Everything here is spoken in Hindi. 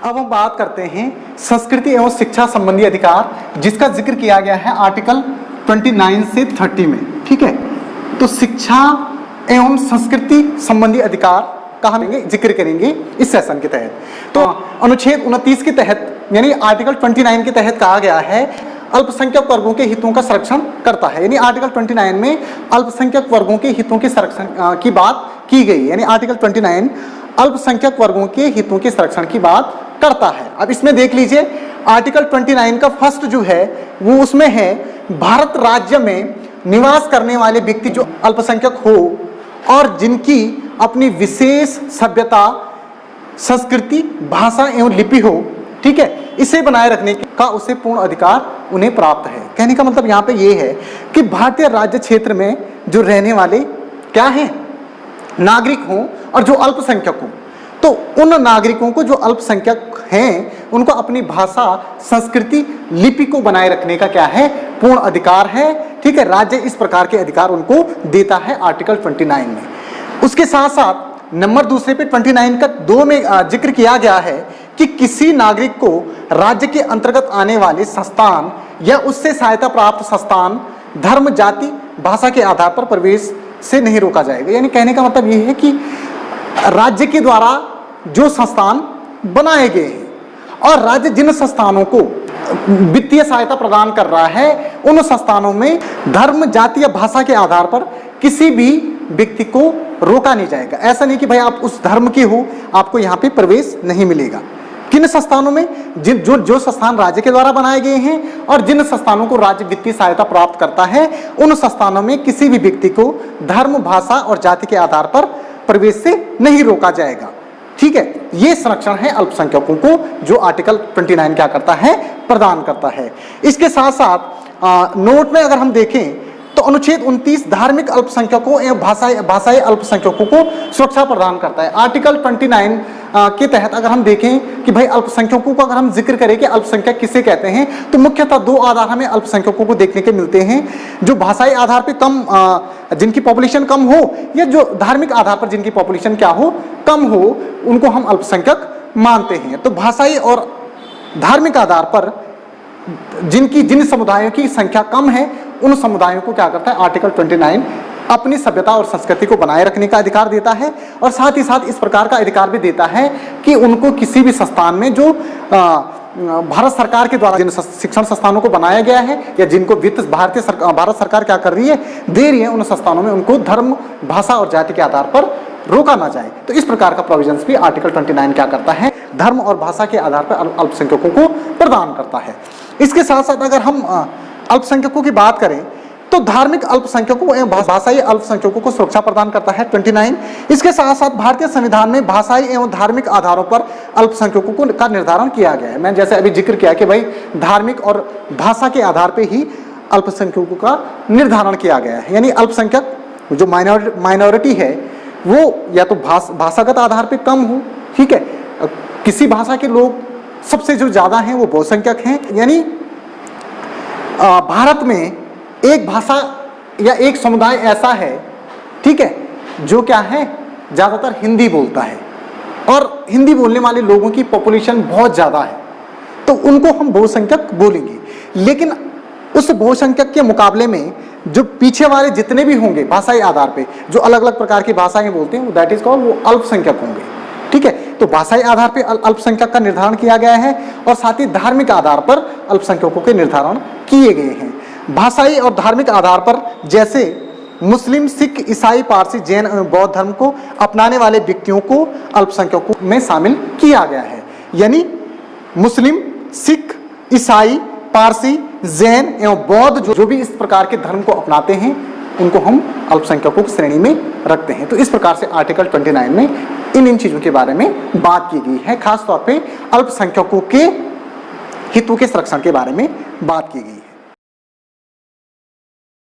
अब हम बात करते हैं संस्कृति एवं शिक्षा संबंधी अधिकार, जिसका जिक्र किया गया है आर्टिकल 29 से 30 में। ठीक है, तो शिक्षा एवं संस्कृति संबंधी अधिकार का हम जिक्र करेंगे इस सेशन के तहत। तो अनुच्छेद 29 के तहत यानी आर्टिकल 29 के तहत कहा गया है अल्पसंख्यक वर्गों के हितों का संरक्षण करता है। यानी आर्टिकल 29 में अल्पसंख्यक वर्गों के हितों के संरक्षण की बात की गई। यानी आर्टिकल 29 अल्पसंख्यक वर्गों के हितों के संरक्षण की बात करता है। अब इसमें देख लीजिए आर्टिकल 29 का फर्स्ट जो है वो उसमें है भारत राज्य में निवास करने वाले व्यक्ति जो अल्पसंख्यक हो और जिनकी अपनी विशेष सभ्यता, संस्कृति, भाषा एवं लिपि हो, ठीक है, इसे बनाए रखने का उसे पूर्ण अधिकार उन्हें प्राप्त है। कहने का मतलब यहाँ पे ये है कि भारतीय राज्य क्षेत्र में जो रहने वाले क्या हैं, नागरिक हों और जो अल्पसंख्यक हों, तो उन नागरिकों को जो अल्पसंख्यक हैं उनको अपनी भाषा, संस्कृति, लिपि को बनाए रखने का क्या है, पूर्ण अधिकार है। ठीक है, राज्य इस प्रकार के अधिकार उनको देता है आर्टिकल 29 में। उसके साथ साथ नंबर दूसरे पे 29 का 2 में जिक्र किया गया है कि किसी नागरिक को राज्य के अंतर्गत आने वाले संस्थान या उससे सहायता प्राप्त संस्थान धर्म, जाति, भाषा के आधार पर प्रवेश से नहीं रोका जाएगा। यानी कहने का मतलब ये है कि राज्य के द्वारा जो संस्थान बनाए गए हैं और राज्य जिन संस्थानों को वित्तीय सहायता प्रदान कर रहा है उन संस्थानों में धर्म, जाति या भाषा के आधार पर किसी भी व्यक्ति को रोका नहीं जाएगा। ऐसा नहीं कि भाई आप उस धर्म के हो, आपको यहाँ पे प्रवेश नहीं मिलेगा। किन संस्थानों में, जो संस्थान राज्य के द्वारा बनाए गए हैं और जिन संस्थानों को राज्य वित्तीय सहायता प्राप्त करता है उन संस्थानों में किसी भी व्यक्ति को धर्म, भाषा और जाति के आधार पर प्रवेश से नहीं रोका जाएगा। ठीक है, ये संरक्षण है अल्पसंख्यकों को जो आर्टिकल 29 क्या करता है, प्रदान करता है। इसके साथ साथ नोट में अगर हम देखें तो अनुच्छेद 29 धार्मिक अल्पसंख्यकों एवं भाषाई अल्पसंख्यकों को सुरक्षा प्रदान करता है। आर्टिकल 29 के तहत अगर हम देखें कि भाई अल्पसंख्यकों को अगर हम जिक्र करें कि अल्पसंख्यक किसे कहते हैं, तो मुख्यतः 2 आधार हमें अल्पसंख्यकों को देखने के मिलते हैं। जो भाषाई आधार पर कम, जिनकी पॉपुलेशन कम हो, या जो धार्मिक आधार पर जिनकी पॉपुलेशन क्या हो, कम हो, उनको हम अल्पसंख्यक मानते हैं। तो भाषाई और धार्मिक आधार पर जिन समुदायों की संख्या कम है उन समुदायों को क्या करता है आर्टिकल 29 अपनी सभ्यता और संस्कृति को बनाए रखने का अधिकार देता है। और साथ ही साथ इस प्रकार का अधिकार भी देता है कि उनको किसी भी संस्थान में जो भारत सरकार के द्वारा जिन शिक्षण संस्थानों को बनाया गया है या जिनको वित्त भारत सरकार क्या कर रही है, दे रही है, उन संस्थानों में उनको धर्म, भाषा और जाति के आधार पर रोका ना जाए। तो इस प्रकार का प्रोविजंस भी आर्टिकल 29 क्या करता है, धर्म और भाषा के आधार पर अल्पसंख्यकों को प्रदान करता है। इसके साथ साथ अगर हम अल्पसंख्यकों की बात करें तो धार्मिक अल्पसंख्यकों एवं भाषाई अल्पसंख्यकों को सुरक्षा प्रदान करता है 29। इसके साथ साथ भारतीय संविधान में भाषाई एवं धार्मिक आधारों पर अल्पसंख्यकों का निर्धारण किया गया है। मैंने जैसे अभी जिक्र किया कि भाई धार्मिक और भाषा के आधार पर ही अल्पसंख्यकों का निर्धारण किया गया है। यानी अल्पसंख्यक जो माइनॉरिटी है वो या तो भाषागत आधार पर कम हो, ठीक है, किसी भाषा के लोग सबसे जो ज्यादा हैं वो बहुसंख्यक हैं। यानी भारत में एक भाषा या एक समुदाय ऐसा है, ठीक है, जो क्या है, ज्यादातर हिंदी बोलता है और हिंदी बोलने वाले लोगों की पॉपुलेशन बहुत ज्यादा है, तो उनको हम बहुसंख्यक बोलेंगे। लेकिन उस बहुसंख्यक के मुकाबले में जो पीछे वाले जितने भी होंगे भाषाई आधार पे जो अलग अलग प्रकार की भाषाएं बोलते हैं, दैट इज कॉल्ड, वो अल्पसंख्यक होंगे। ठीक है, तो भाषाई आधार पर अल्पसंख्यक का निर्धारण किया गया है और साथ ही धार्मिक आधार पर अल्पसंख्यकों के निर्धारण किए गए हैं। भाषाई और धार्मिक आधार पर जैसे मुस्लिम, सिख, ईसाई, पारसी, जैन एवं बौद्ध धर्म को अपनाने वाले व्यक्तियों को अल्पसंख्यकों में शामिल किया गया है। यानी मुस्लिम, सिख, ईसाई, पारसी, जैन एवं बौद्ध जो भी इस प्रकार के धर्म को अपनाते हैं उनको हम अल्पसंख्यकों की श्रेणी में रखते हैं। तो इस प्रकार से आर्टिकल 29 में इन चीजों के बारे में बात की गई है, खासतौर पे अल्पसंख्यकों के हितों के संरक्षण के बारे में बात की गई है।